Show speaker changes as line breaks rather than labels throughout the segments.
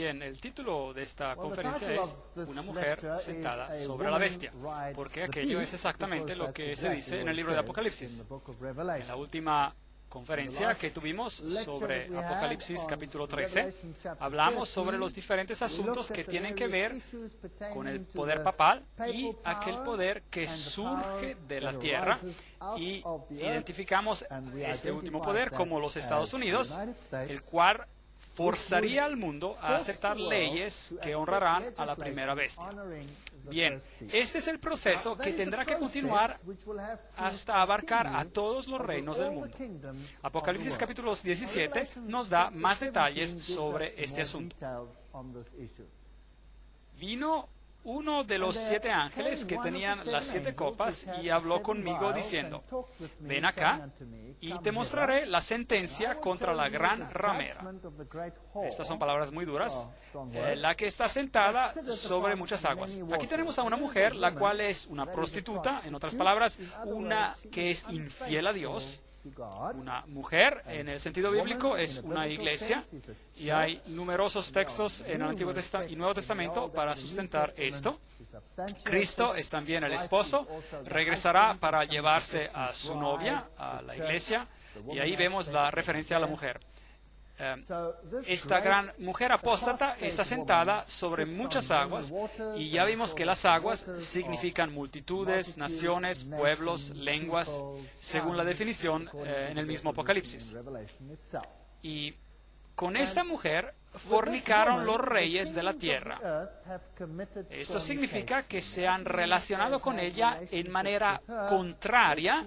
Bien, el título de esta conferencia es Una mujer sentada sobre la bestia, porque aquello es exactamente lo que se dice en el libro de Apocalipsis. En la última conferencia que tuvimos sobre Apocalipsis capítulo 13, hablamos sobre los diferentes asuntos que tienen que ver con el poder papal y aquel poder que surge de la tierra, y identificamos este último poder como los Estados Unidos, el cual forzaría al mundo a aceptar leyes que honrarán a la primera bestia. Bien, este es el proceso que tendrá que continuar hasta abarcar a todos los reinos del mundo. Apocalipsis capítulo 17 nos da más detalles sobre este asunto. Vino uno de los 7 ángeles que tenían las 7 copas y habló conmigo diciendo: ven acá y te mostraré la sentencia contra la gran ramera. Estas son palabras muy duras. La que está sentada sobre muchas aguas. Aquí tenemos a una mujer, la cual es una prostituta, en otras palabras, una que es infiel a Dios. Una mujer, en el sentido bíblico, es una iglesia, y hay numerosos textos en el Antiguo y Nuevo Testamento para sustentar esto. Cristo es también el esposo, regresará para llevarse a su novia, a la iglesia, y ahí vemos la referencia a la mujer. Esta gran mujer apóstata está sentada sobre muchas aguas, y ya vimos que las aguas significan multitudes, naciones, pueblos, lenguas, según la definición en el mismo Apocalipsis. Y con esta mujer fornicaron los reyes de la tierra. Esto significa que se han relacionado con ella en manera contraria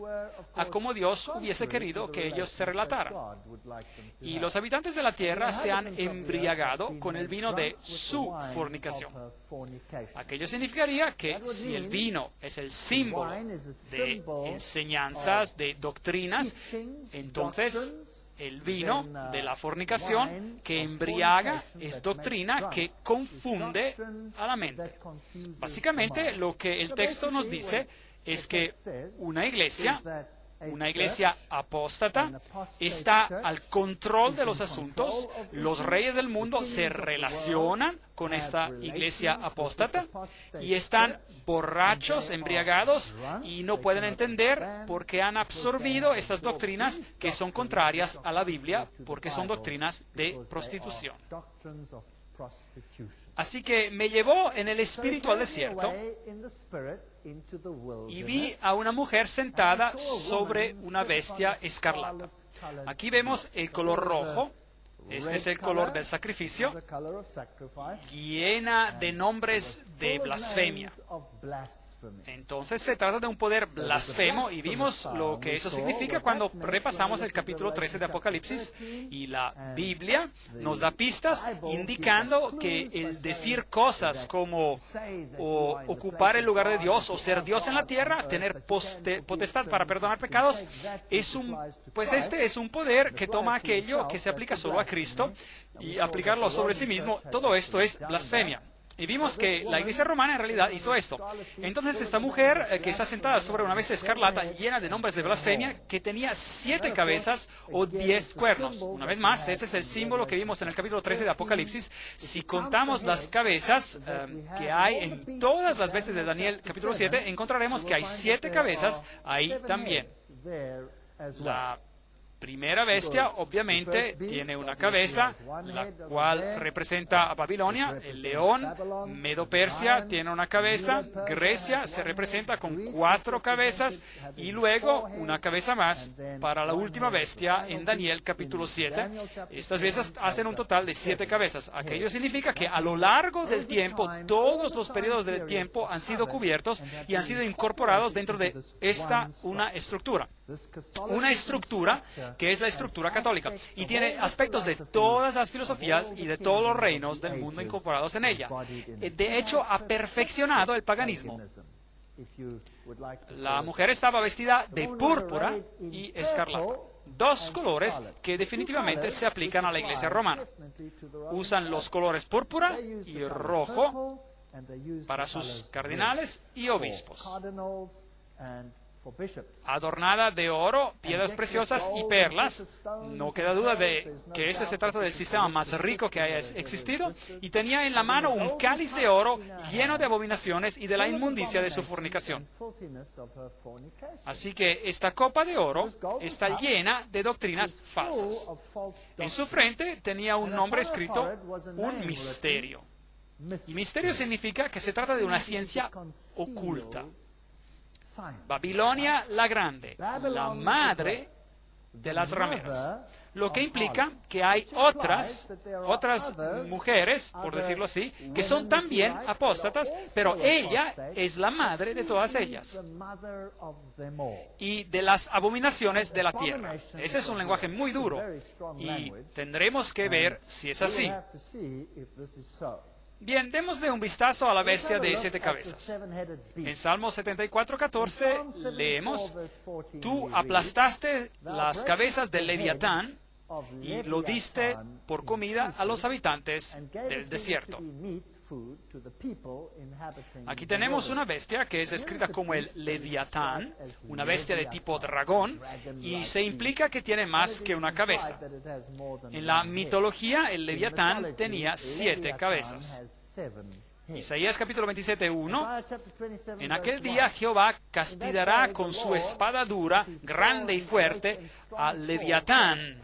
a como Dios hubiese querido que ellos se relataran. Y los habitantes de la tierra se han embriagado con el vino de su fornicación. Aquello significaría que si el vino es el símbolo de enseñanzas, de doctrinas, entonces el vino de la fornicación que embriaga es doctrina que confunde a la mente. Básicamente, lo que el texto nos dice es que una iglesia apóstata está al control de los asuntos. Los reyes del mundo se relacionan con esta iglesia apóstata y están borrachos, embriagados, y no pueden entender porque han absorbido estas doctrinas que son contrarias a la Biblia, porque son doctrinas de prostitución. Así que me llevó en el espíritu al desierto y vi a una mujer sentada sobre una bestia escarlata. Aquí vemos el color rojo. Este es el color del sacrificio, llena de nombres de blasfemia. Entonces se trata de un poder blasfemo, y vimos lo que eso significa cuando repasamos el capítulo 13 de Apocalipsis, y la Biblia nos da pistas indicando que el decir cosas como ocupar el lugar de Dios o ser Dios en la tierra, tener potestad para perdonar pecados, este es un poder que toma aquello que se aplica solo a Cristo y aplicarlo sobre sí mismo. Todo esto es blasfemia. Y vimos que la iglesia romana en realidad hizo esto. Entonces esta mujer que está sentada sobre una bestia escarlata llena de nombres de blasfemia, que tenía 7 cabezas o 10 cuernos. Una vez más, este es el símbolo que vimos en el capítulo 13 de Apocalipsis. Si contamos las cabezas que hay en todas las bestias de Daniel capítulo 7, encontraremos que hay 7 cabezas ahí también. La primera bestia, obviamente, tiene una cabeza, la cual representa a Babilonia. El león, Medo-Persia, tiene una cabeza. Grecia se representa con 4 cabezas, y luego una cabeza más para la última bestia en Daniel capítulo 7. Estas bestias hacen un total de 7 cabezas. Aquello significa que a lo largo del tiempo, todos los periodos del tiempo han sido cubiertos y han sido incorporados dentro de una estructura. Una estructura que es la estructura católica, y tiene aspectos de todas las filosofías y de todos los reinos del mundo incorporados en ella. De hecho, ha perfeccionado el paganismo. La mujer estaba vestida de púrpura y escarlata, 2 colores que definitivamente se aplican a la iglesia romana. Usan los colores púrpura y rojo para sus cardinales y obispos. adornada de oro, piedras preciosas y perlas. No queda duda de que este se trata del sistema más rico que haya existido. Y tenía en la mano un cáliz de oro lleno de abominaciones y de la inmundicia de su fornicación. Así que esta copa de oro está llena de doctrinas falsas. En su frente tenía un nombre escrito, un misterio. Y misterio significa que se trata de una ciencia oculta. Babilonia la Grande, la madre de las rameras. Lo que implica que hay otras mujeres, por decirlo así, que son también apóstatas, pero ella es la madre de todas ellas. Y de las abominaciones de la tierra. Ese es un lenguaje muy duro. Y tendremos que ver si es así. Bien, démosle un vistazo a la bestia de 7 cabezas. En Salmo 74:14 leemos, tú aplastaste las cabezas del Leviatán y lo diste por comida a los habitantes del desierto. Aquí tenemos una bestia que es descrita como el Leviatán, una bestia de tipo dragón, y se implica que tiene más que una cabeza. En la mitología, el Leviatán tenía 7 cabezas. Isaías capítulo 27:1, en aquel día Jehová castigará con su espada dura, grande y fuerte, al Leviatán,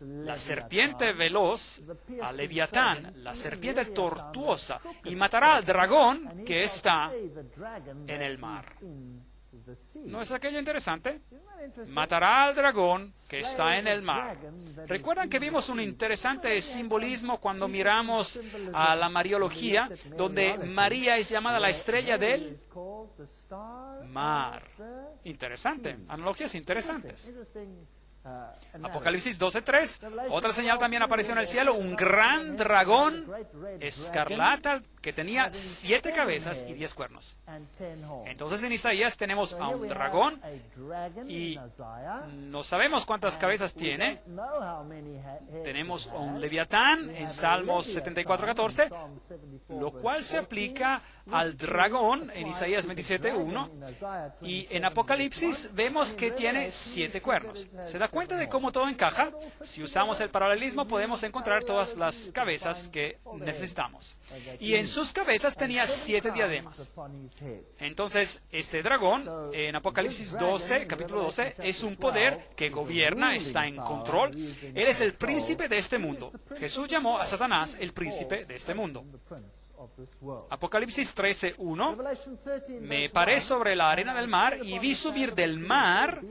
la serpiente veloz, al Leviatán, la serpiente tortuosa, y matará al dragón que está en el mar. ¿No es aquello interesante? Matará al dragón que está en el mar. ¿Recuerdan que vimos un interesante simbolismo cuando miramos a la Mariología, donde María es llamada la estrella del mar? Interesante, analogías interesantes. Apocalipsis 12:3, otra señal también apareció en el cielo, un gran dragón escarlata que tenía 7 cabezas y 10 cuernos. Entonces en Isaías tenemos a un dragón y no sabemos cuántas cabezas tiene. Tenemos a un Leviatán en Salmos 74:14, lo cual se aplica al dragón en Isaías 27:1, y en Apocalipsis vemos que tiene 7 cuernos. ¿Se da cuenta de cómo todo encaja? Si usamos el paralelismo podemos encontrar todas las cabezas que necesitamos. Y en sus cabezas tenía 7 diademas. Entonces, este dragón, en Apocalipsis 12, capítulo 12, es un poder que gobierna, está en control. Él es el príncipe de este mundo. Jesús llamó a Satanás el príncipe de este mundo. Apocalipsis 13:1, me paré sobre la arena del mar y vi subir del mar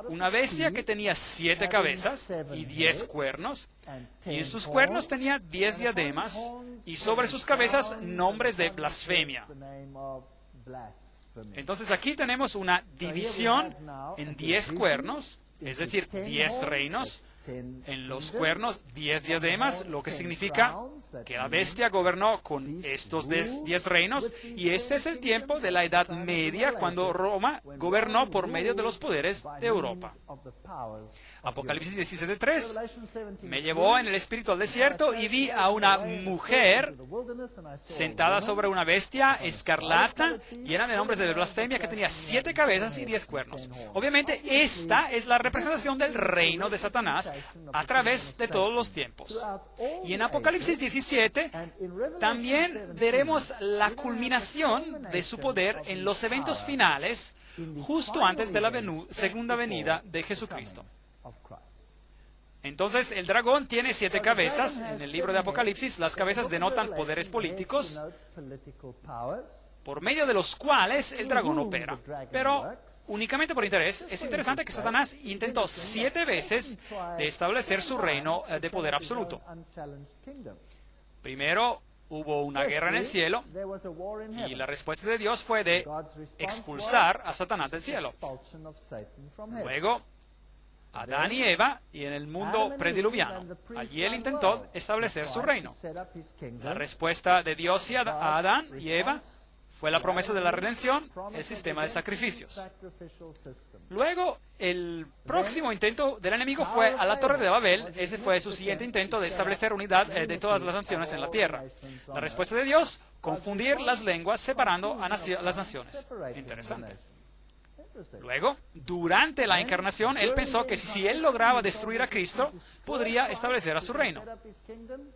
una bestia que tenía 7 cabezas y 10 cuernos, y en sus cuernos tenía 10 diademas, y sobre sus cabezas nombres de blasfemia. Entonces aquí tenemos una división en 10 cuernos, es decir, 10 reinos. En los cuernos 10 diademas, lo que significa que la bestia gobernó con estos 10 reinos, y este es el tiempo de la Edad Media, cuando Roma gobernó por medio de los poderes de Europa. Apocalipsis 17:3, me llevó en el espíritu al desierto y vi a una mujer sentada sobre una bestia escarlata, llena de nombres de blasfemia, que tenía 7 cabezas y 10 cuernos. Obviamente, esta es la representación del reino de Satanás a través de todos los tiempos. Y en Apocalipsis 17 también veremos la culminación de su poder en los eventos finales, justo antes de la segunda venida de Jesucristo. Entonces, el dragón tiene 7 cabezas. En el libro de Apocalipsis, las cabezas denotan poderes políticos por medio de los cuales el dragón opera. Pero únicamente por interés, es interesante que Satanás intentó 7 veces de establecer su reino de poder absoluto. Primero hubo una guerra en el cielo, y la respuesta de Dios fue de expulsar a Satanás del cielo. Luego, Adán y Eva, y en el mundo prediluviano. Allí él intentó establecer su reino. La respuesta de Dios a Adán y Eva fue la promesa de la redención, el sistema de sacrificios. Luego, el próximo intento del enemigo fue a la Torre de Babel. Ese fue su siguiente intento de establecer unidad de todas las naciones en la tierra. La respuesta de Dios, confundir las lenguas separando a las naciones. Interesante. Luego, durante la encarnación, él pensó que si él lograba destruir a Cristo, podría establecer a su reino.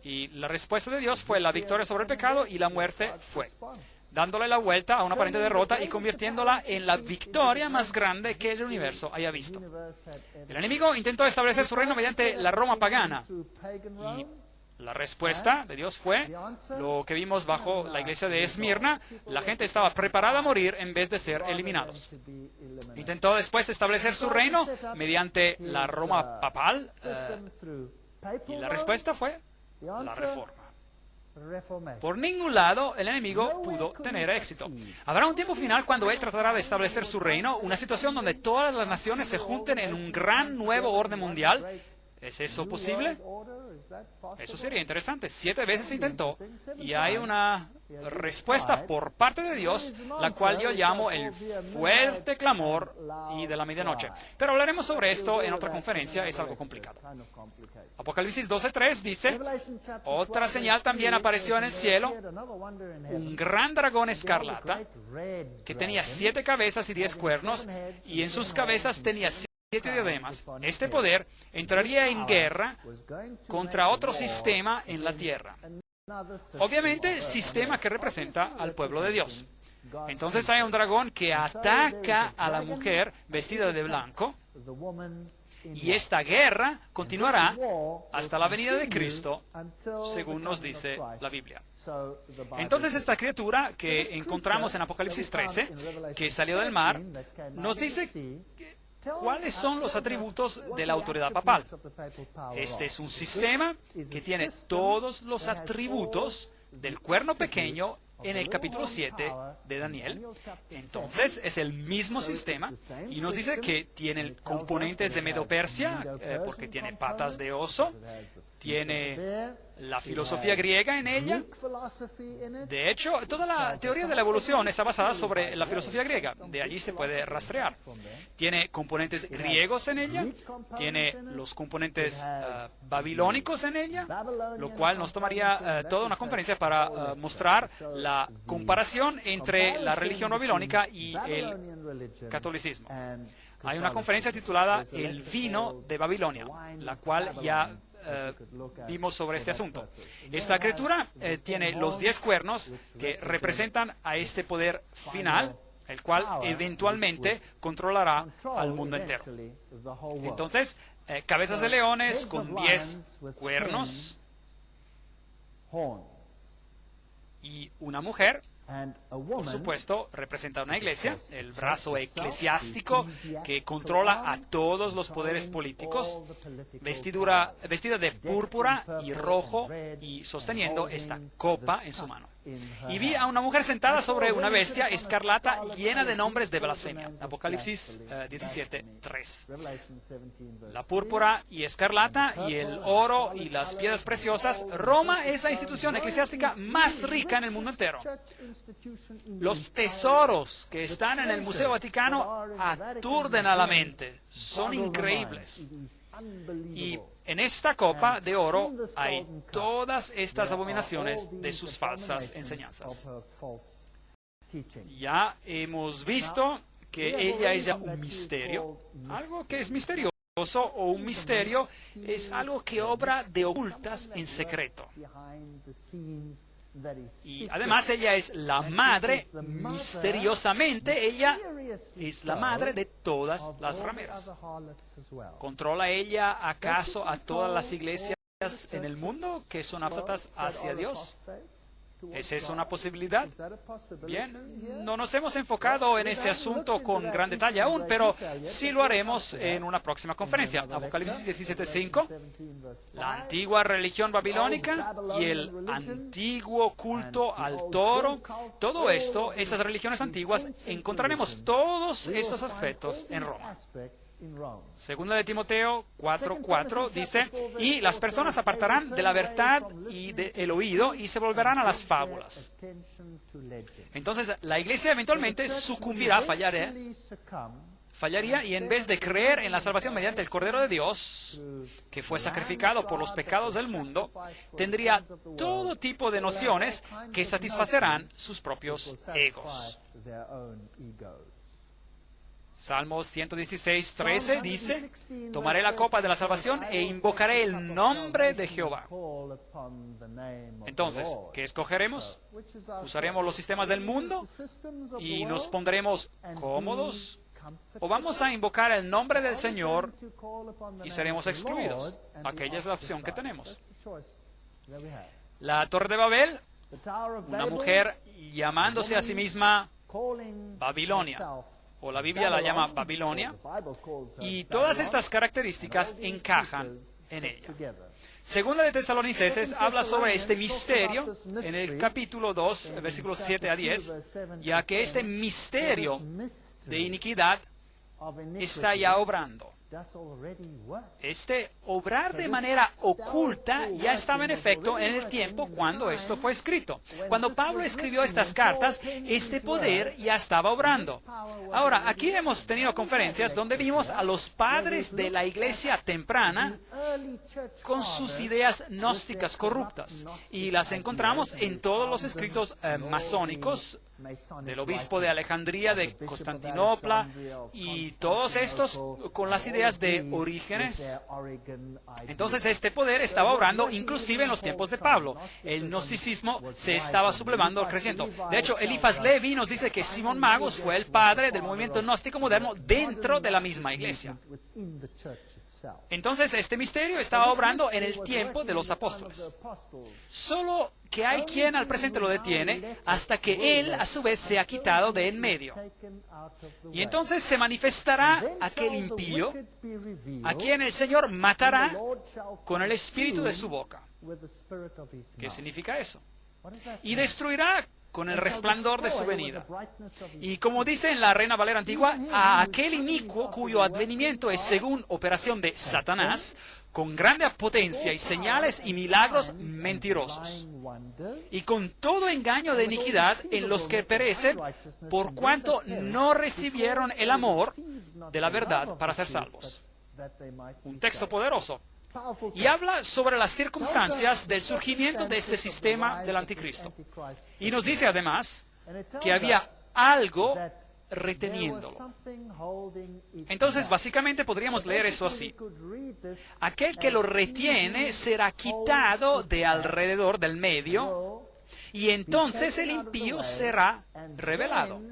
Y la respuesta de Dios fue la victoria sobre el pecado y la muerte fue dándole la vuelta a una aparente derrota y convirtiéndola en la victoria más grande que el universo haya visto. El enemigo intentó establecer su reino mediante la Roma pagana. Y la respuesta de Dios fue lo que vimos bajo la iglesia de Esmirna. La gente estaba preparada a morir en vez de ser eliminados. Intentó después establecer su reino mediante la Roma papal. Y la respuesta fue la reforma. Por ningún lado el enemigo pudo tener éxito. Habrá un tiempo final cuando él tratará de establecer su reino, una situación donde todas las naciones se junten en un gran nuevo orden mundial. ¿Es eso posible? Eso sería interesante. 7 veces se intentó y hay una respuesta por parte de Dios, la cual yo llamo el fuerte clamor y de la medianoche. Pero hablaremos sobre esto en otra conferencia, es algo complicado. Apocalipsis 12:3 dice, otra señal también apareció en el cielo, un gran dragón escarlata que tenía 7 cabezas y 10 cuernos, y en sus cabezas tenía 7 diademas. Este poder entraría en guerra contra otro sistema en la tierra. Obviamente, sistema que representa al pueblo de Dios. Entonces hay un dragón que ataca a la mujer vestida de blanco, y esta guerra continuará hasta la venida de Cristo, según nos dice la Biblia. Entonces esta criatura que encontramos en Apocalipsis 13, que salió del mar, nos dice ¿cuáles son los atributos de la autoridad papal? Este es un sistema que tiene todos los atributos del cuerno pequeño en el capítulo 7 de Daniel. Entonces es el mismo sistema y nos dice que tiene componentes de Medo-Persia, porque tiene patas de oso, tiene la filosofía griega en ella. De hecho, toda la teoría de la evolución está basada sobre la filosofía griega. De allí se puede rastrear. Tiene componentes griegos en ella, tiene los componentes babilónicos en ella, lo cual nos tomaría toda una conferencia para mostrar la comparación entre la religión babilónica y el catolicismo. Hay una conferencia titulada El vino de Babilonia, la cual ya vimos sobre este asunto. Esta criatura tiene los 10 cuernos que representan a este poder final, el cual eventualmente controlará al mundo entero. Entonces, cabezas de leones con 10 cuernos y una mujer. Por supuesto, representa una iglesia, el brazo eclesiástico que controla a todos los poderes políticos, vestida de púrpura y rojo y sosteniendo esta copa en su mano. Y vi a una mujer sentada sobre una bestia escarlata llena de nombres de blasfemia. Apocalipsis 17:3. La púrpura y escarlata y el oro y las piedras preciosas. Roma es la institución eclesiástica más rica en el mundo entero. Los tesoros que están en el Museo Vaticano aturden a la mente. Son increíbles. Y en esta copa de oro hay todas estas abominaciones de sus falsas enseñanzas. Ya hemos visto que ella es ya un misterio. Algo que es misterioso o un misterio es algo que obra de ocultas en secreto. Y además ella es la madre, misteriosamente, ella es la madre de todas las rameras. ¿Controla ella acaso a todas las iglesias en el mundo que son aptas hacia Dios? ¿Es eso una posibilidad? Bien, no nos hemos enfocado en ese asunto con gran detalle aún, pero sí lo haremos en una próxima conferencia. Apocalipsis 17:5, la antigua religión babilónica y el antiguo culto al toro. Todo esto, esas religiones antiguas, encontraremos todos estos aspectos en Roma. Segunda de Timoteo 4:4 dice, y las personas apartarán de la verdad y del oído y se volverán a las fábulas. Entonces la iglesia eventualmente sucumbirá, fallaría y en vez de creer en la salvación mediante el Cordero de Dios, que fue sacrificado por los pecados del mundo, tendría todo tipo de nociones que satisfacerán sus propios egos. Salmos 116, 13 dice, tomaré la copa de la salvación e invocaré el nombre de Jehová. Entonces, ¿qué escogeremos? ¿Usaremos los sistemas del mundo y nos pondremos cómodos? ¿O vamos a invocar el nombre del Señor y seremos excluidos? Aquella es la opción que tenemos. La Torre de Babel, una mujer llamándose a sí misma Babilonia, o la Biblia la llama Babilonia, y todas estas características encajan en ella. Segunda de Tesalonicenses habla sobre este misterio en el capítulo 2, versículos 7 a 10, ya que este misterio de iniquidad está ya obrando. Este obrar de manera oculta ya estaba en efecto en el tiempo cuando esto fue escrito. Cuando Pablo escribió estas cartas, este poder ya estaba obrando. Ahora, aquí hemos tenido conferencias donde vimos a los padres de la iglesia temprana con sus ideas gnósticas corruptas. Y las encontramos en todos los escritos masónicos del obispo de Alejandría, de Constantinopla, y todos estos con las ideas de Orígenes. Entonces este poder estaba obrando inclusive en los tiempos de Pablo. El gnosticismo se estaba sublevando, creciendo. De hecho, Elifas Levi nos dice que Simón Magos fue el padre del movimiento gnóstico moderno dentro de la misma iglesia. Entonces este misterio estaba obrando en el tiempo de los apóstoles. Solo que hay quien al presente lo detiene hasta que él a su vez se ha quitado de en medio. Y entonces se manifestará aquel impío a quien el Señor matará con el espíritu de su boca. ¿Qué significa eso? Y destruirá con el resplandor de su venida. Y como dice en la Reina Valera antigua, a aquel inicuo cuyo advenimiento es según operación de Satanás, con grande potencia y señales y milagros mentirosos, y con todo engaño de iniquidad en los que perecen, por cuanto no recibieron el amor de la verdad para ser salvos. Un texto poderoso. Y habla sobre las circunstancias del surgimiento de este sistema del anticristo. Y nos dice además que había algo reteniéndolo. Entonces, básicamente podríamos leer esto así. Aquel que lo retiene será quitado de alrededor del medio, y entonces el impío será revelado.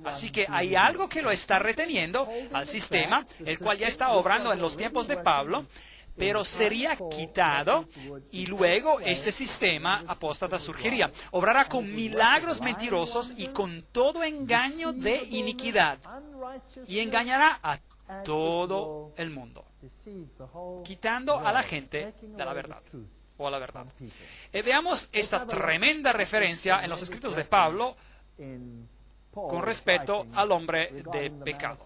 Así que hay algo que lo está reteniendo al sistema, el cual ya está obrando en los tiempos de Pablo, pero sería quitado y luego este sistema apóstata surgiría. Obrará con milagros mentirosos y con todo engaño de iniquidad, y engañará a todo el mundo, quitando a la gente de la verdad, o a la verdad. Veamos esta tremenda referencia en los escritos de Pablo con respecto al hombre de pecado.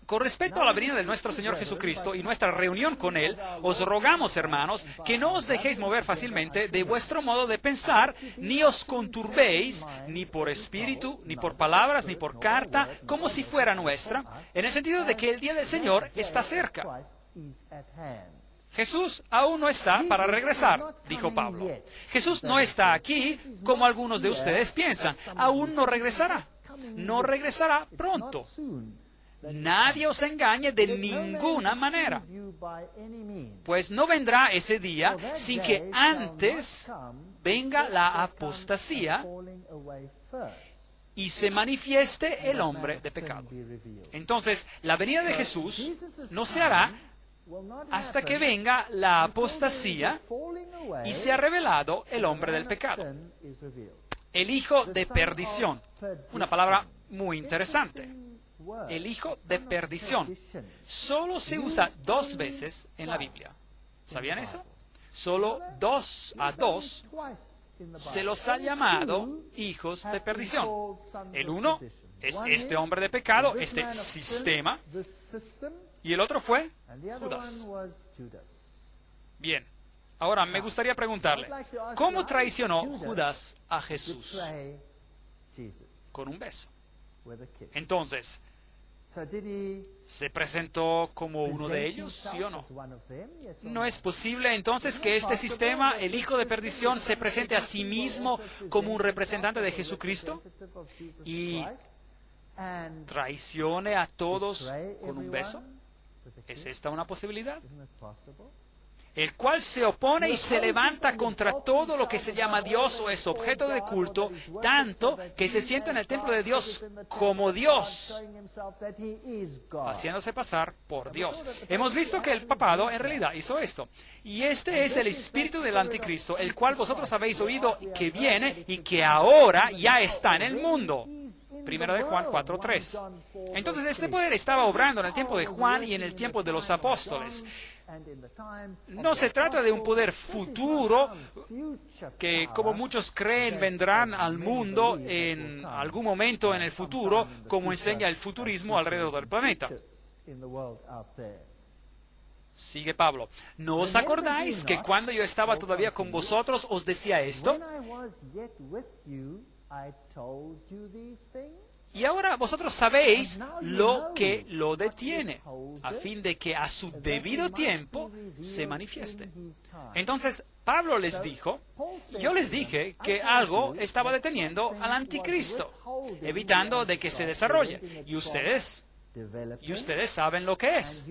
Con respecto a la venida de nuestro Señor Jesucristo y nuestra reunión con Él, os rogamos, hermanos, que no os dejéis mover fácilmente de vuestro modo de pensar, ni os conturbéis, ni por espíritu, ni por palabras, ni por carta, como si fuera nuestra, en el sentido de que el día del Señor está cerca. Jesús aún no está para regresar, dijo Pablo. Jesús no está aquí como algunos de ustedes piensan. Aún no regresará. No regresará pronto. Nadie os engañe de ninguna manera, pues no vendrá ese día sin que antes venga la apostasía y se manifieste el hombre de pecado. Entonces, la venida de Jesús no se hará hasta que venga la apostasía y se ha revelado el hombre del pecado, el hijo de perdición. Una palabra muy interesante. El hijo de perdición solo se usa 2 veces en la Biblia. ¿Sabían eso? Solo 2 a 2 se los ha llamado hijos de perdición. El uno es este hombre de pecado, este sistema, y el otro fue Judas. Bien, ahora me gustaría preguntarle, ¿cómo traicionó Judas a Jesús? Con un beso. Entonces, ¿se presentó como uno de ellos, sí o no? ¿No es posible entonces que este sistema, el hijo de perdición, se presente a sí mismo como un representante de Jesucristo? Y traicione a todos con un beso? ¿Es esta una posibilidad? El cual se opone y se levanta contra todo lo que se llama Dios o es objeto de culto, tanto que se sienta en el templo de Dios como Dios, haciéndose pasar por Dios. Hemos visto que el papado en realidad hizo esto. Y este es el espíritu del anticristo, el cual vosotros habéis oído que viene y que ahora ya está en el mundo. Primero de Juan 4:3. Entonces este poder estaba obrando en el tiempo de Juan y en el tiempo de los apóstoles. No se trata de un poder futuro que, como muchos creen, vendrán al mundo en algún momento en el futuro, como enseña el futurismo alrededor del planeta. Sigue Pablo. ¿No os acordáis que cuando yo estaba todavía con vosotros os decía esto? Y ahora vosotros sabéis lo que lo detiene, a fin de que a su debido tiempo se manifieste. Entonces, Pablo les dijo, yo les dije que algo estaba deteniendo al anticristo, evitando de que se desarrolle. Y ustedes saben lo que es.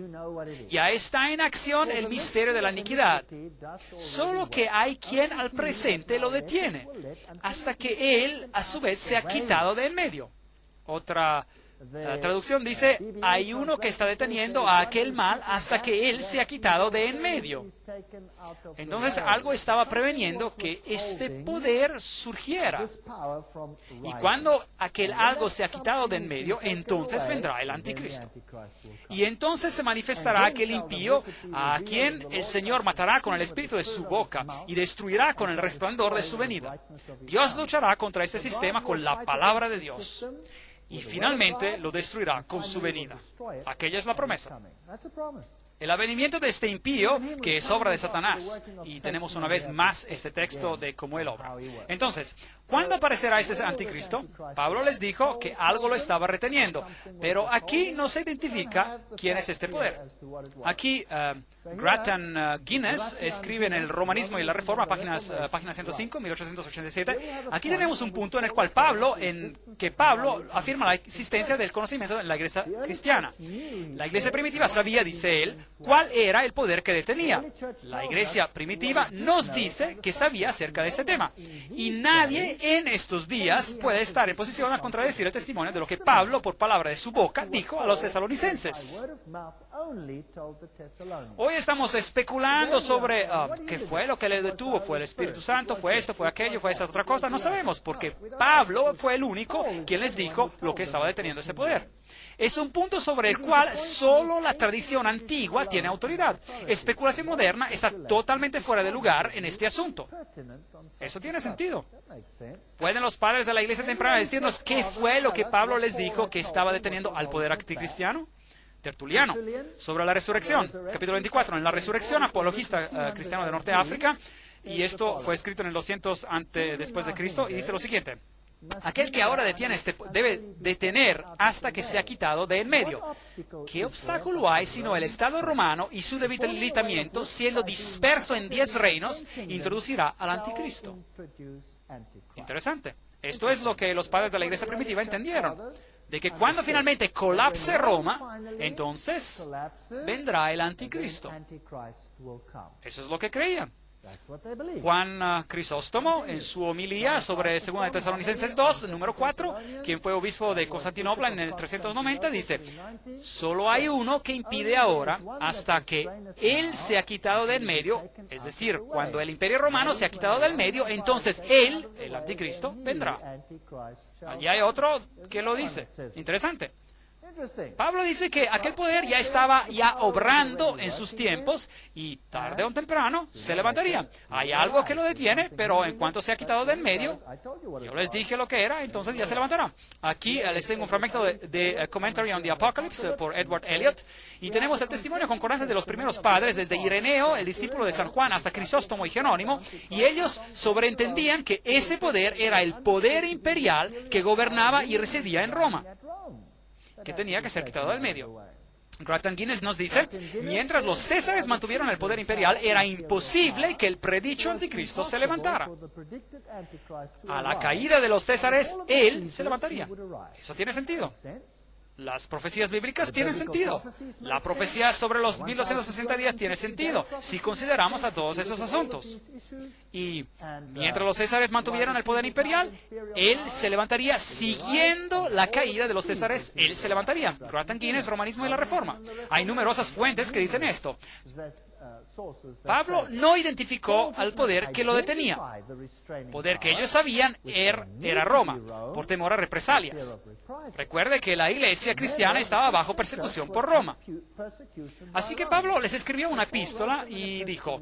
Ya está en acción el misterio de la iniquidad. Solo que hay quien al presente lo detiene, hasta que él, a su vez, se ha quitado de en medio. Otra traducción dice, hay uno que está deteniendo a aquel mal hasta que él se ha quitado de en medio. Entonces algo estaba preveniendo que este poder surgiera. Y cuando aquel algo se ha quitado de en medio, entonces vendrá el anticristo. Y entonces se manifestará aquel impío a quien el Señor matará con el espíritu de su boca y destruirá con el resplandor de su venida. Dios luchará contra este sistema con la palabra de Dios. Y finalmente lo destruirá con su venida. Aquella es la promesa. El avenimiento de este impío, que es obra de Satanás. Y tenemos una vez más este texto de cómo él obra. Entonces, ¿cuándo aparecerá este anticristo? Pablo les dijo que algo lo estaba reteniendo. Pero aquí no se identifica quién es este poder. Aquí, Grattan Guinness escribe en el Romanismo y la Reforma, página 105, 1887. Aquí tenemos un punto en el cual Pablo afirma la existencia del conocimiento en la iglesia cristiana. La iglesia primitiva sabía, dice él, cuál era el poder que detenía. La iglesia primitiva nos dice que sabía acerca de este tema. Y nadie en estos días puede estar en posición a contradecir el testimonio de lo que Pablo, por palabra de su boca, dijo a los tesalonicenses. Hoy estamos especulando sobre qué fue lo que le detuvo. ¿Fue el Espíritu Santo? ¿Fue esto? ¿Fue aquello? ¿Fue esa otra cosa? No sabemos, porque Pablo fue el único quien les dijo lo que estaba deteniendo ese poder. Es un punto sobre el cual solo la tradición antigua tiene autoridad. Especulación moderna está totalmente fuera de lugar en este asunto. Eso tiene sentido. ¿Pueden los padres de la iglesia temprana decirnos qué fue lo que Pablo les dijo que estaba deteniendo al poder anticristiano? Tertuliano, sobre la resurrección, capítulo 24, en la resurrección, apologista cristiano de Norte de África, y esto fue escrito en el 200 después de Cristo, y dice lo siguiente: aquel que ahora detiene debe detener hasta que se ha quitado de en medio. ¿Qué obstáculo hay sino el Estado romano y su debilitamiento, siendo disperso en 10 reinos, introducirá al anticristo? Interesante. Esto es lo que los padres de la iglesia primitiva entendieron. De que cuando finalmente colapse Roma, entonces vendrá el anticristo. Eso es lo que creían. Juan Crisóstomo, en su homilía sobre 2 de Tesalonicenses 2, número 4, quien fue obispo de Constantinopla en el 390, dice: solo hay uno que impide ahora hasta que él se ha quitado del medio, es decir, cuando el imperio romano se ha quitado del medio, entonces él, el anticristo, vendrá. Allí hay otro que lo dice. Interesante. Pablo dice que aquel poder ya estaba obrando en sus tiempos y tarde o temprano se levantaría. Hay algo que lo detiene, pero en cuanto se ha quitado del medio, yo les dije lo que era, entonces ya se levantará. Aquí les tengo un fragmento de Commentary on the Apocalypse por Edward Elliot, y tenemos el testimonio concordante de los primeros padres, desde Ireneo, el discípulo de San Juan, hasta Crisóstomo y Jerónimo, y ellos sobreentendían que ese poder era el poder imperial que gobernaba y residía en Roma, que tenía que ser quitado del medio. Grattan Guinness nos dice, mientras los césares mantuvieron el poder imperial, era imposible que el predicho anticristo se levantara. A la caída de los césares, él se levantaría. Eso tiene sentido. Las profecías bíblicas tienen sentido. La profecía sobre los 1260 días tiene sentido, si consideramos a todos esos asuntos. Y mientras los césares mantuvieron el poder imperial, él se levantaría siguiendo la caída de los césares. Él se levantaría. Grattan Guinness, Romanismo y la Reforma. Hay numerosas fuentes que dicen esto. Pablo no identificó al poder que lo detenía. Poder que ellos sabían era Roma, por temor a represalias. Recuerde que la iglesia cristiana estaba bajo persecución por Roma. Así que Pablo les escribió una epístola y dijo,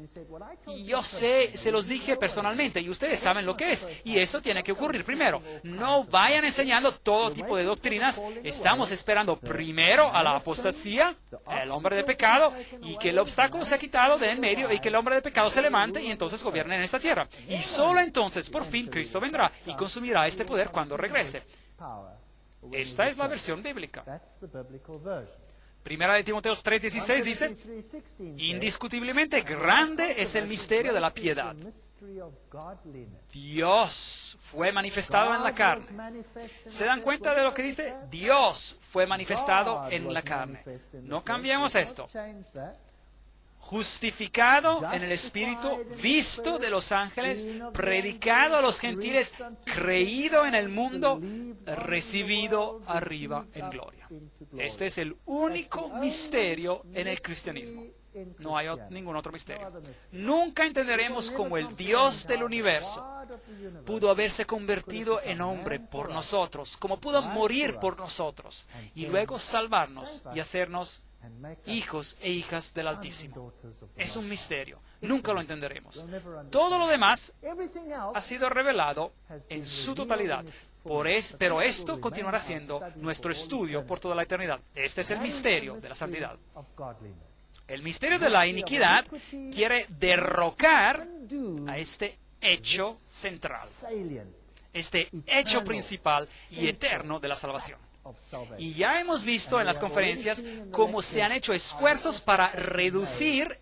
yo sé, se los dije personalmente y ustedes saben lo que es, y esto tiene que ocurrir primero. No vayan enseñando todo tipo de doctrinas. Estamos esperando primero a la apostasía, el hombre de pecado, y que el obstáculo sea quitado de en medio y que el hombre de pecado se levante y entonces gobierne en esta tierra. Y solo entonces, por fin, Cristo vendrá y consumirá este poder cuando regrese. Esta es la versión bíblica. Primera de Timoteo 3:16 dice, indiscutiblemente grande es el misterio de la piedad. Dios fue manifestado en la carne. ¿Se dan cuenta de lo que dice? Dios fue manifestado en la carne. No cambiemos esto. Justificado en el Espíritu, visto de los ángeles, predicado a los gentiles, creído en el mundo, recibido arriba en gloria. Este es el único misterio en el cristianismo. No hay ningún otro misterio. Nunca entenderemos cómo el Dios del universo pudo haberse convertido en hombre por nosotros, cómo pudo morir por nosotros y luego salvarnos y hacernos hijos e hijas del Altísimo. Es un misterio. Nunca lo entenderemos. Todo lo demás ha sido revelado en su totalidad. Pero esto continuará siendo nuestro estudio por toda la eternidad. Este es el misterio de la santidad. El misterio de la iniquidad quiere derrocar a este hecho central, este hecho principal y eterno de la salvación. Y ya hemos visto en las conferencias cómo se han hecho esfuerzos para reducir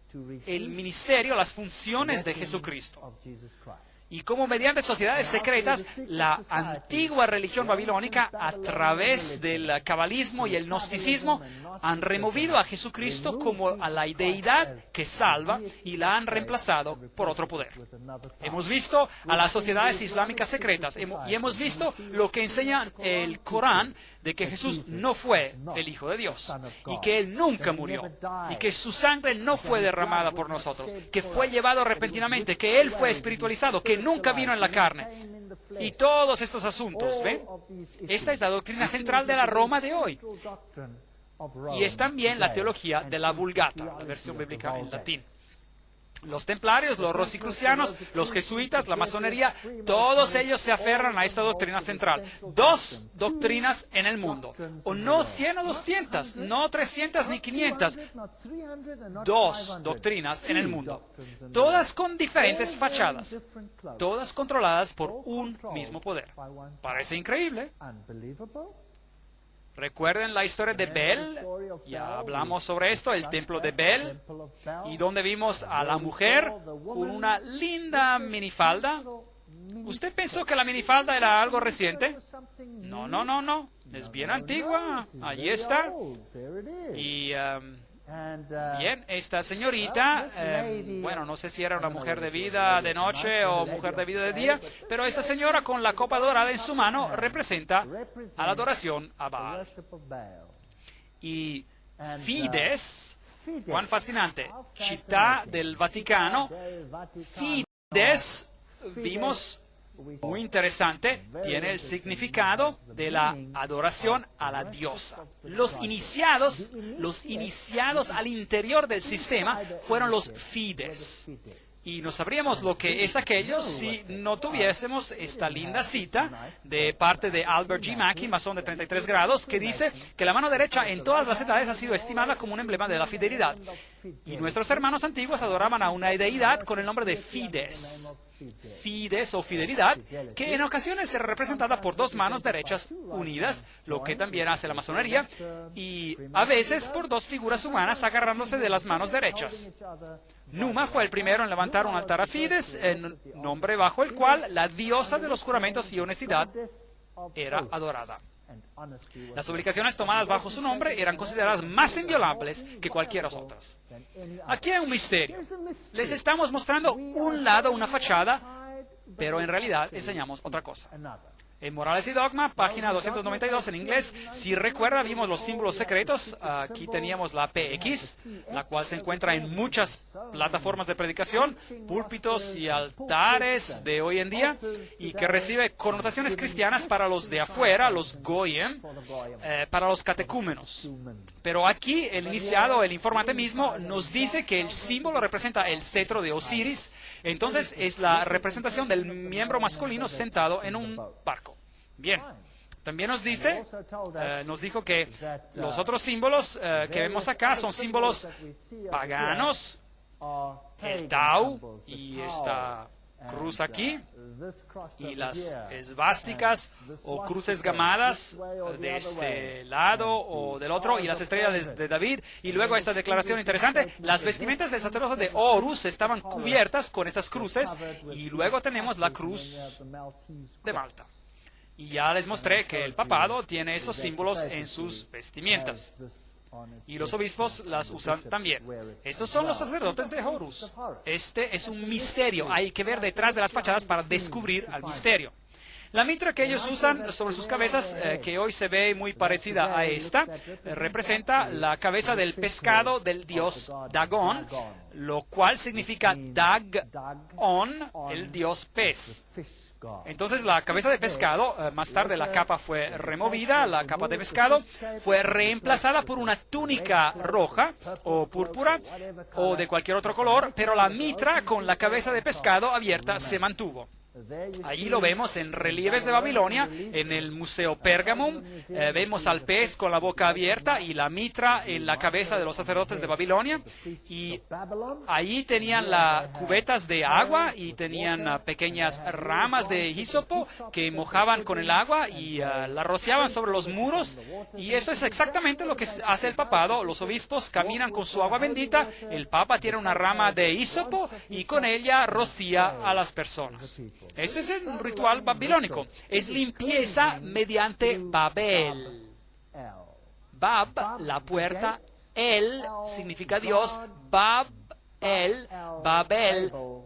el ministerio, las funciones de Jesucristo. Y cómo mediante sociedades secretas, la antigua religión babilónica, a través del cabalismo y el gnosticismo, han removido a Jesucristo como a la deidad que salva y la han reemplazado por otro poder. Hemos visto a las sociedades islámicas secretas y hemos visto lo que enseña el Corán de que Jesús no fue el Hijo de Dios y que Él nunca murió y que su sangre no fue derramada por nosotros, que fue llevado repentinamente, que Él fue espiritualizado, que nunca vino en la carne. Y todos estos asuntos, ¿ven? Esta es la doctrina central de la Roma de hoy. Y es también la teología de la Vulgata, la versión bíblica en latín. Los templarios, los rosicrucianos, los jesuitas, la masonería, todos ellos se aferran a esta doctrina central. 2 doctrinas en el mundo. O no 100 o 200, no 300 ni 500. 2 doctrinas en el mundo. Todas con diferentes fachadas. Todas controladas por un mismo poder. Parece increíble. Recuerden la historia de Bel, ya hablamos sobre esto, el templo de Bel, y donde vimos a la mujer con una linda minifalda. ¿Usted pensó que la minifalda era algo reciente? No, no, no, no, es bien antigua, allí está. Y bien, esta señorita, bueno, no sé si era una mujer de vida de noche o mujer de vida de día, pero esta señora con la copa dorada en su mano representa a la adoración a Baal. Y Fides, cuán fascinante, Città del Vaticano, Fides, vimos, muy interesante, tiene el significado de la adoración a la diosa. Los iniciados al interior del sistema fueron los Fides. Y no sabríamos lo que es aquello si no tuviésemos esta linda cita de parte de Albert G. Mackey, masón de 33 grados, que dice que la mano derecha en todas las edades ha sido estimada como un emblema de la fidelidad. Y nuestros hermanos antiguos adoraban a una deidad con el nombre de Fides. fides o fidelidad, que en ocasiones es representada por dos manos derechas unidas, lo que también hace la masonería, y a veces por dos figuras humanas agarrándose de las manos derechas. Numa fue el primero en levantar un altar a Fides, en nombre bajo el cual la diosa de los juramentos y honestidad era adorada. Las obligaciones tomadas bajo su nombre eran consideradas más inviolables que cualquiera otras. Aquí hay un misterio. Les estamos mostrando un lado, una fachada, pero en realidad enseñamos otra cosa. En Morales y Dogma, página 292 en inglés, si recuerda, vimos los símbolos secretos. Aquí teníamos la PX, la cual se encuentra en muchas plataformas de predicación, púlpitos y altares de hoy en día, y que recibe connotaciones cristianas para los de afuera, los goyim, para los catecúmenos. Pero aquí el iniciado, el informante mismo, nos dice que el símbolo representa el cetro de Osiris, entonces es la representación del miembro masculino sentado en un barco. Bien, también nos dijo que los otros símbolos que vemos acá son símbolos paganos, el Tau y esta cruz aquí, y las esvásticas o cruces gamadas de este lado o del otro, y las estrellas de David, y luego esta declaración interesante, las vestimentas del sacerdote de Horus estaban cubiertas con estas cruces, y luego tenemos la cruz de Malta. Y ya les mostré que el papado tiene esos símbolos en sus vestimentas. Y los obispos las usan también. Estos son los sacerdotes de Horus. Este es un misterio. Hay que ver detrás de las fachadas para descubrir al misterio. La mitra que ellos usan sobre sus cabezas, que hoy se ve muy parecida a esta, representa la cabeza del pescado del dios Dagon, lo cual significa Dag-on, el dios pez. Entonces la cabeza de pescado, más tarde la capa fue removida, la capa de pescado fue reemplazada por una túnica roja o púrpura o de cualquier otro color, pero la mitra con la cabeza de pescado abierta se mantuvo. Allí lo vemos en relieves de Babilonia, en el Museo Pergamum, vemos al pez con la boca abierta y la mitra en la cabeza de los sacerdotes de Babilonia, y allí tenían las cubetas de agua y tenían pequeñas ramas de hisopo que mojaban con el agua y la rociaban sobre los muros, y eso es exactamente lo que hace el papado. Los obispos caminan con su agua bendita, el papa tiene una rama de hisopo y con ella rocía a las personas. Ese es el ritual babilónico. Es limpieza mediante Babel. Bab, la puerta. El significa Dios. Babel,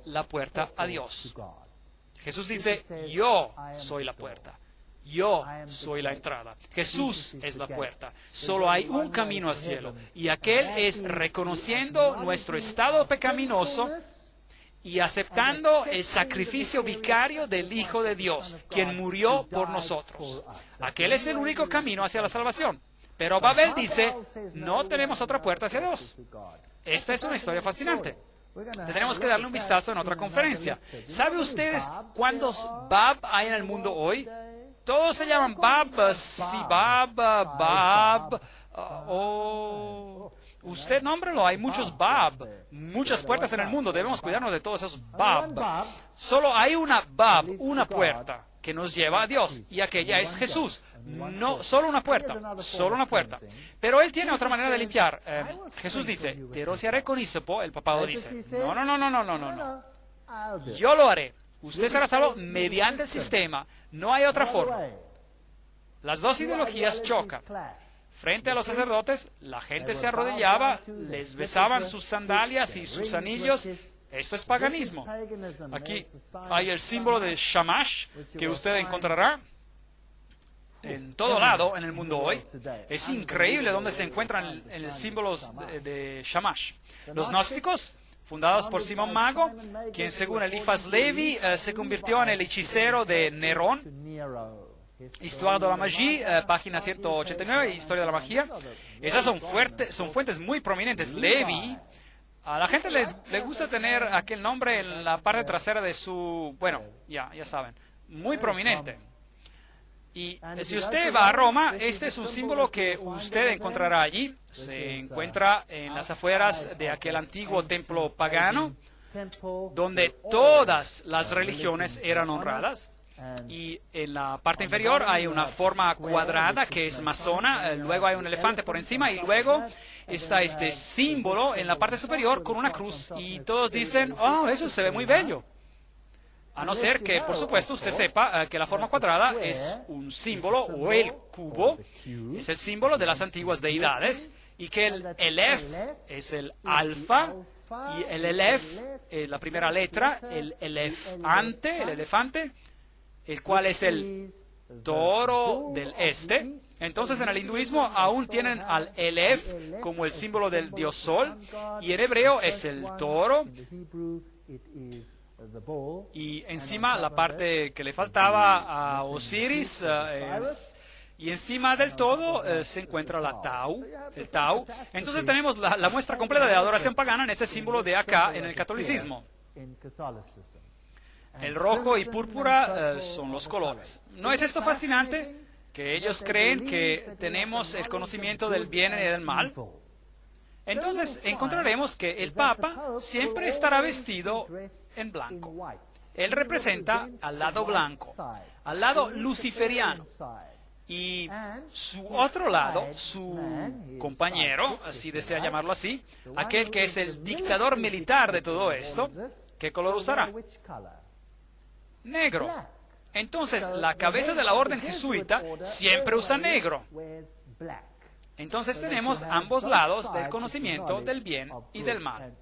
la puerta a Dios. Jesús dice, yo soy la puerta. Yo soy la entrada. Jesús es la puerta. Solo hay un camino al cielo. Y aquel es reconociendo nuestro estado pecaminoso y aceptando el sacrificio vicario del Hijo de Dios, quien murió por nosotros. Aquel es el único camino hacia la salvación. Pero Babel dice, no tenemos otra puerta hacia Dios. Esta es una historia fascinante. Tendremos que darle un vistazo en otra conferencia. ¿Sabe ustedes cuántos Bab hay en el mundo hoy? Todos se llaman Bab, Sibab, Bab, usted nómbrelo, hay muchos Bab, muchas puertas en el mundo, debemos cuidarnos de todos esos Bab. Solo hay una Bab, una puerta que nos lleva a Dios, y aquella es Jesús. No, solo una puerta. Pero Él tiene otra manera de limpiar. Jesús dice, te rociaré con hisopo, el papado dice, no. Yo lo haré. Usted será salvo mediante el sistema, no hay otra forma. Las dos ideologías chocan. Frente a los sacerdotes, la gente se arrodillaba, les besaban sus sandalias y sus anillos. Esto es paganismo. Aquí hay el símbolo de Shamash, que usted encontrará en todo lado en el mundo hoy. Es increíble donde se encuentran los símbolos de Shamash. Los gnósticos, fundados por Simón Mago, quien según Eliphas Levi se convirtió en el hechicero de Nerón. Histoire de la magie, página 189, Historia de la magia. Esas son fuentes muy prominentes. Levi, a la gente le gusta tener aquel nombre en la parte trasera de su... Bueno, ya saben, muy prominente. Y si usted va a Roma, este es un símbolo que usted encontrará allí. Se encuentra en las afueras de aquel antiguo templo pagano. donde todas las religiones eran honradas. Y en la parte inferior hay una forma cuadrada que es masona, luego hay un elefante por encima y luego está este símbolo en la parte superior con una cruz y todos dicen, oh, eso se ve muy bello. A no ser que, por supuesto, usted sepa que la forma cuadrada es un símbolo, o el cubo, es el símbolo de las antiguas deidades, y que el Elef es el alfa, y el Elef, la primera letra, el elefante, el cual es el toro del este. Entonces, en el hinduismo aún tienen al Elef como el símbolo del dios Sol, y en hebreo es el toro. Y encima la parte que le faltaba a Osiris y encima del todo se encuentra el Tau. Entonces tenemos la muestra completa de adoración pagana en este símbolo de acá en el catolicismo. El rojo y púrpura son los colores. ¿No es esto fascinante? Que ellos creen que tenemos el conocimiento del bien y del mal. Entonces encontraremos que el Papa siempre estará vestido en blanco. Él representa al lado blanco, al lado luciferiano. Y su otro lado, su compañero, si desea llamarlo así, aquel que es el dictador militar de todo esto, ¿qué color usará? Negro. Entonces, la cabeza de la orden jesuita siempre usa negro. Entonces tenemos ambos lados del conocimiento del bien y del mal.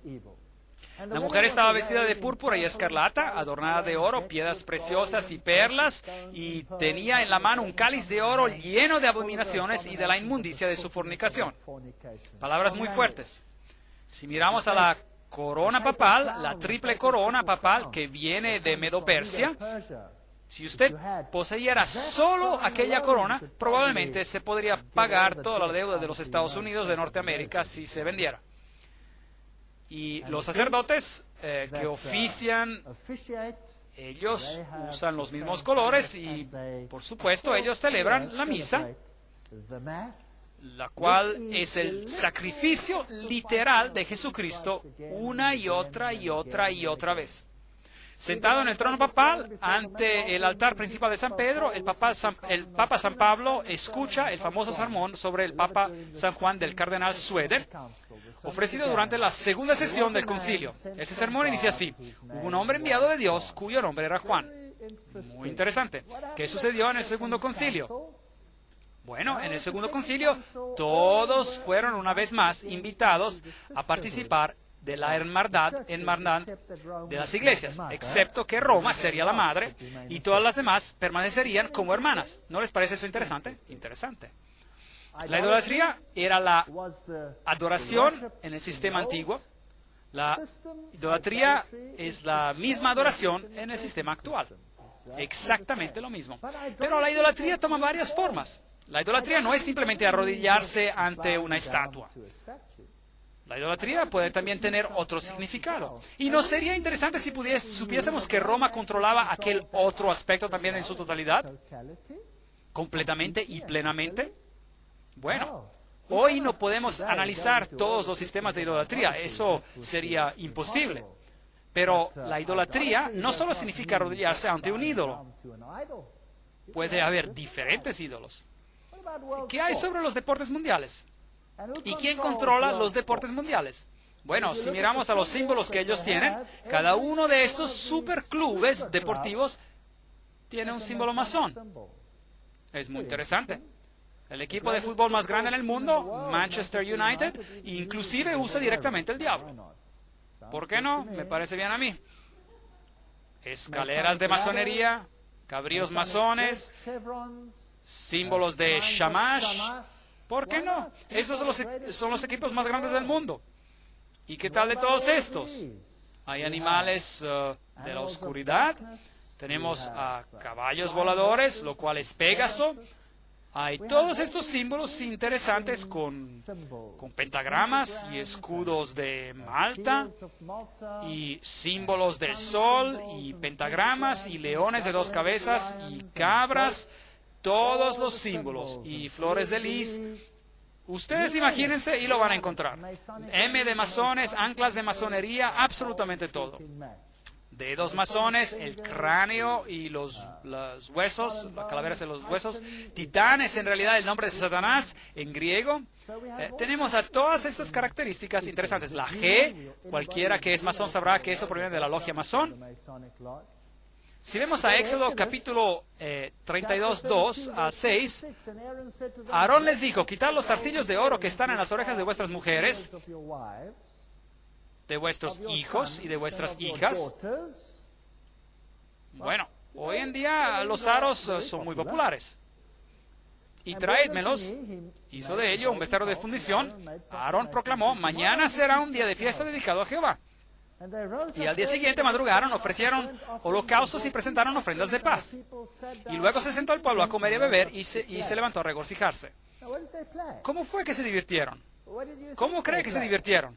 La mujer estaba vestida de púrpura y escarlata, adornada de oro, piedras preciosas y perlas, y tenía en la mano un cáliz de oro lleno de abominaciones y de la inmundicia de su fornicación. Palabras muy fuertes. Si miramos a la corona papal, la triple corona papal que viene de Medo-Persia, si usted poseyera solo aquella corona, probablemente se podría pagar toda la deuda de los Estados Unidos de Norteamérica si se vendiera. Y los sacerdotes que ofician, ellos usan los mismos colores y, por supuesto, ellos celebran la misa, la cual es el sacrificio literal de Jesucristo una y otra y otra y otra vez. Sentado en el trono papal, ante el altar principal de San Pedro, el Papa San Pablo escucha el famoso sermón sobre el Papa San Juan del cardenal Schroeder, ofrecido durante la segunda sesión del concilio. Ese sermón inicia así: hubo un hombre enviado de Dios cuyo nombre era Juan. Muy interesante. ¿Qué sucedió en el segundo concilio? Bueno, en el segundo concilio todos fueron una vez más invitados a participar de la hermandad de las iglesias, excepto que Roma sería la madre y todas las demás permanecerían como hermanas. ¿No les parece eso interesante? Interesante. La idolatría era la adoración en el sistema antiguo. La idolatría es la misma adoración en el sistema actual. Exactamente lo mismo. Pero la idolatría toma varias formas. La idolatría no es simplemente arrodillarse ante una estatua. La idolatría puede también tener otro significado. ¿Y no sería interesante si supiésemos que Roma controlaba aquel otro aspecto también en su totalidad? ¿Completamente y plenamente? Bueno, hoy no podemos analizar todos los sistemas de idolatría. Eso sería imposible. Pero la idolatría no solo significa arrodillarse ante un ídolo. Puede haber diferentes ídolos. ¿Qué hay sobre los deportes mundiales? ¿Y quién controla los deportes mundiales? Bueno, si miramos a los símbolos que ellos tienen, cada uno de estos superclubes deportivos tiene un símbolo masón. Es muy interesante. El equipo de fútbol más grande en el mundo, Manchester United, inclusive usa directamente el diablo. ¿Por qué no? Me parece bien a mí. Escaleras de masonería, cabríos masones, símbolos de Shamash. ¿Por qué no? Esos son los equipos más grandes del mundo. ¿Y qué tal de todos estos? Hay animales de la oscuridad. Tenemos caballos voladores, lo cual es Pégaso. Hay todos estos símbolos interesantes con pentagramas y escudos de Malta y símbolos del sol y pentagramas y leones de 2 cabezas y cabras. Todos los símbolos y flores de lis Ustedes imagínense y lo van a encontrar. M de masones, anclas de masonería, absolutamente todo. Dedos masones, el cráneo y los huesos, las calaveras de los huesos. Titán es en realidad el nombre de Satanás en griego. Tenemos a todas estas características interesantes. La G, cualquiera que es masón sabrá que eso proviene de la logia masón. Si vemos a Éxodo capítulo 32, 2 a 6, Aarón les dijo, quitad los zarcillos de oro que están en las orejas de vuestras mujeres, de vuestros hijos y de vuestras hijas. Bueno, hoy en día los aros son muy populares. Y traédmelos. Hizo de ello un becerro de fundición. Aarón proclamó, mañana será un día de fiesta dedicado a Jehová. Y al día siguiente madrugaron, ofrecieron holocaustos y presentaron ofrendas de paz. Y luego se sentó el pueblo a comer y a beber y se levantó a regocijarse. ¿Cómo fue que se divirtieron? ¿Cómo cree que se divirtieron?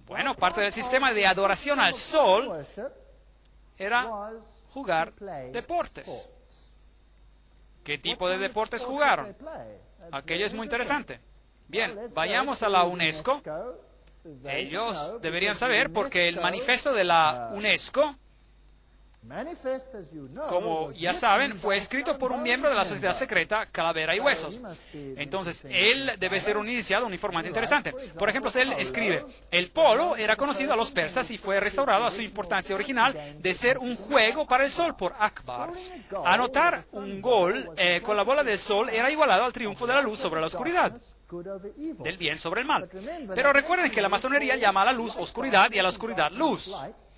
Bueno, parte del sistema de adoración al sol era jugar deportes. ¿Qué tipo de deportes jugaron? Aquello es muy interesante. Bien, vayamos a la UNESCO. Ellos deberían saber porque el manifiesto de la UNESCO, como ya saben, fue escrito por un miembro de la sociedad secreta Calavera y Huesos. Entonces, él debe ser un iniciado, un informante interesante. Por ejemplo, él escribe, el polo era conocido a los persas y fue restaurado a su importancia original de ser un juego para el sol por Akbar. Anotar un gol con la bola del sol era igualado al triunfo de la luz sobre la oscuridad, del bien sobre el mal. Pero recuerden que la masonería llama a la luz oscuridad y a la oscuridad luz.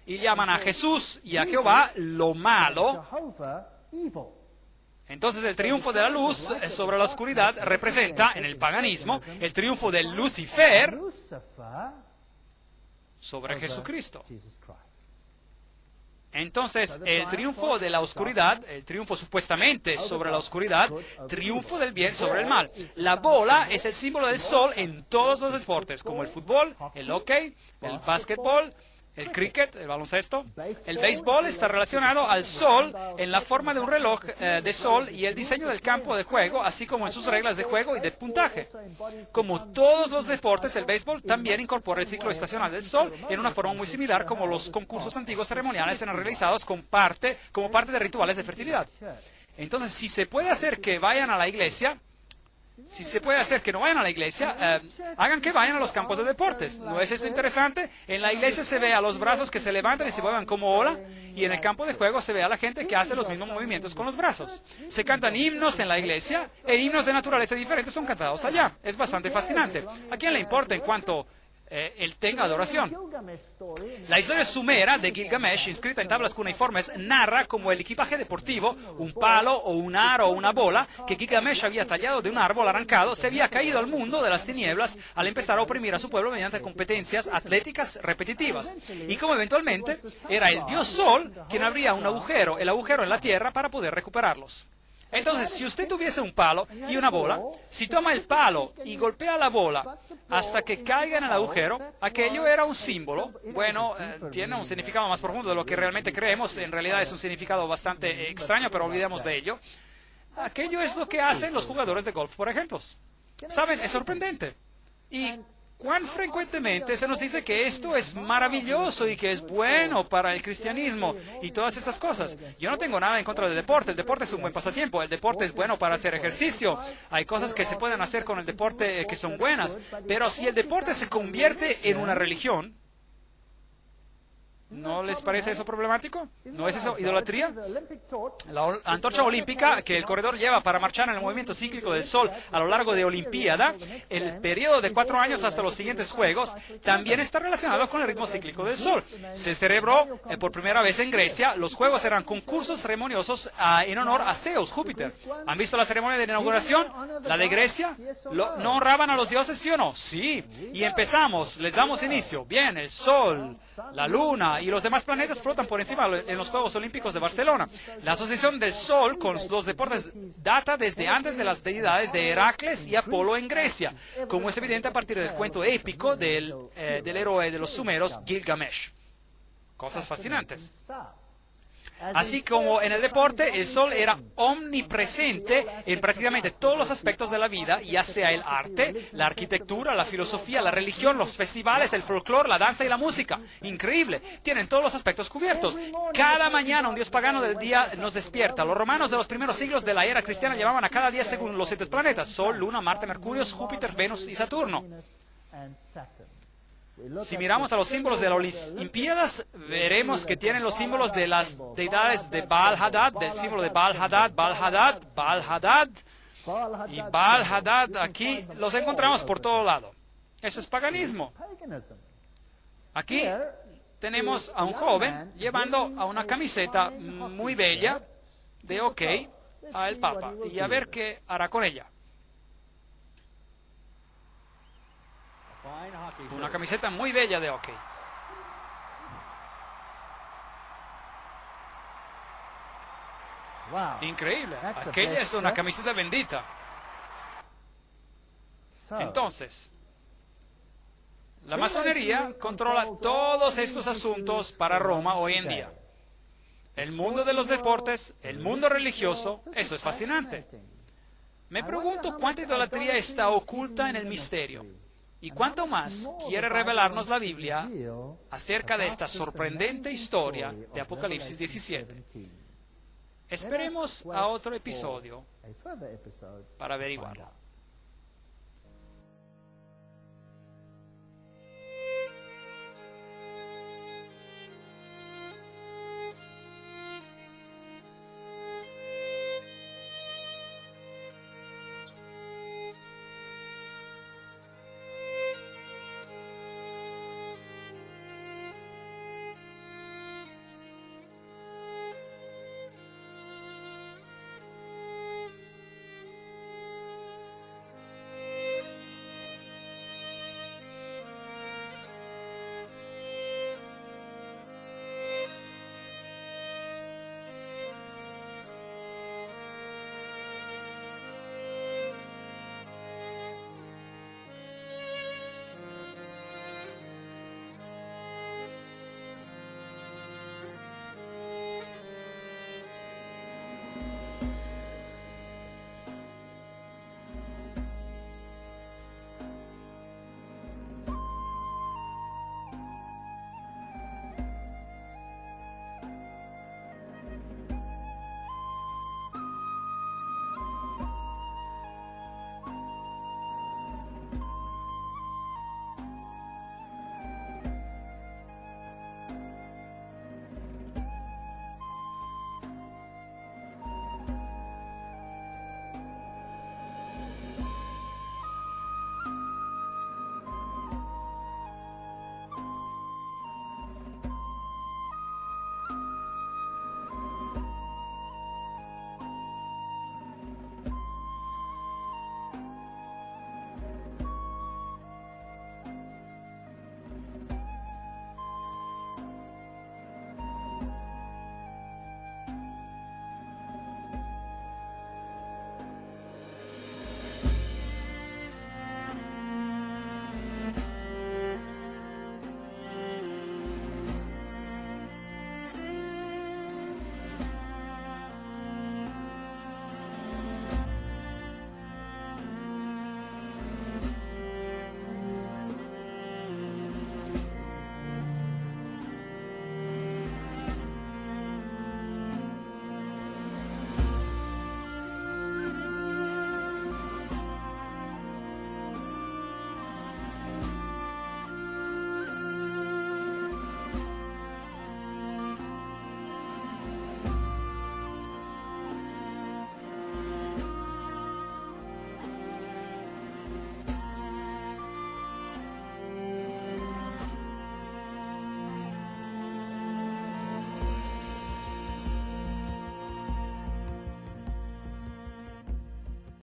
Y llaman a Jesús y a Jehová lo malo. Entonces el triunfo de la luz sobre la oscuridad representa, en el paganismo, el triunfo de Lucifer sobre Jesucristo. Entonces, el triunfo de la oscuridad, el triunfo supuestamente sobre la oscuridad, triunfo del bien sobre el mal. La bola es el símbolo del sol en todos los deportes, como el fútbol, el hockey, el básquetbol, el cricket, el baloncesto. El béisbol está relacionado al sol en la forma de un reloj de sol y el diseño del campo de juego, así como en sus reglas de juego y de puntaje. Como todos los deportes, el béisbol también incorpora el ciclo estacional del sol en una forma muy similar como los concursos antiguos ceremoniales eran realizados como parte de rituales de fertilidad. Entonces, si se puede hacer que vayan a la iglesia, si se puede hacer que no vayan a la iglesia, hagan que vayan a los campos de deportes. ¿No es esto interesante? En la iglesia se ve a los brazos que se levantan y se mueven como ola, y en el campo de juego se ve a la gente que hace los mismos movimientos con los brazos. Se cantan himnos en la iglesia, e himnos de naturaleza diferente son cantados allá. Es bastante fascinante. ¿A quién le importa en cuanto él tenga adoración? La historia sumera de Gilgamesh, inscrita en tablas cuneiformes, narra como el equipaje deportivo, un palo o un aro o una bola, que Gilgamesh había tallado de un árbol arrancado, se había caído al mundo de las tinieblas al empezar a oprimir a su pueblo mediante competencias atléticas repetitivas. Y como eventualmente era el dios Sol quien abría un agujero, el agujero en la tierra, para poder recuperarlos. Entonces, si usted tuviese un palo y una bola, si toma el palo y golpea la bola hasta que caiga en el agujero, aquello era un símbolo. Bueno, tiene un significado más profundo de lo que realmente creemos. En realidad es un significado bastante extraño, pero olvidemos de ello. Aquello es lo que hacen los jugadores de golf, por ejemplo. ¿Saben? Es sorprendente. Y cuán frecuentemente se nos dice que esto es maravilloso y que es bueno para el cristianismo y todas estas cosas. Yo no tengo nada en contra del deporte. El deporte es un buen pasatiempo. El deporte es bueno para hacer ejercicio. Hay cosas que se pueden hacer con el deporte que son buenas. Pero si el deporte se convierte en una religión, ¿no les parece eso problemático? ¿No es eso idolatría? La antorcha olímpica que el corredor lleva para marchar en el movimiento cíclico del sol a lo largo de Olimpiada, el periodo de 4 años hasta los siguientes Juegos, también está relacionado con el ritmo cíclico del sol. Se celebró por primera vez en Grecia. Los Juegos eran concursos ceremoniosos en honor a Zeus, Júpiter. ¿Han visto la ceremonia de inauguración? ¿La de Grecia? ¿No honraban a los dioses, sí o no? Sí. Y empezamos, les damos inicio. Bien, el sol, la luna y los demás planetas flotan por encima en los Juegos Olímpicos de Barcelona. La asociación del Sol con los deportes data desde antes de las deidades de Heracles y Apolo en Grecia, como es evidente a partir del cuento épico del héroe de los sumeros, Gilgamesh. Cosas fascinantes. Así como en el deporte, el sol era omnipresente en prácticamente todos los aspectos de la vida, ya sea el arte, la arquitectura, la filosofía, la religión, los festivales, el folclore, la danza y la música. Increíble. Tienen todos los aspectos cubiertos. Cada mañana un dios pagano del día nos despierta. Los romanos de los primeros siglos de la era cristiana llamaban a cada día según los 7 planetas: Sol, Luna, Marte, Mercurio, Júpiter, Venus y Saturno. Si miramos a los símbolos de las Olimpiadas, veremos que tienen los símbolos de las deidades de Baal-Hadad, del símbolo de Baal-Hadad, Baal-Hadad, Baal-Hadad y Baal-Hadad. Aquí los encontramos por todo lado. Eso es paganismo. Aquí tenemos a un joven llevando a una camiseta muy bella de OK al Papa, y a ver qué hará con ella. Una camiseta muy bella de OK. Increíble. Aquella es una camiseta bendita. Entonces, la masonería controla todos estos asuntos para Roma hoy en día. El mundo de los deportes, el mundo religioso, eso es fascinante. Me pregunto cuánta idolatría está oculta en el misterio. Y cuánto más quiere revelarnos la Biblia acerca de esta sorprendente historia de Apocalipsis 17. Esperemos a otro episodio para averiguarlo.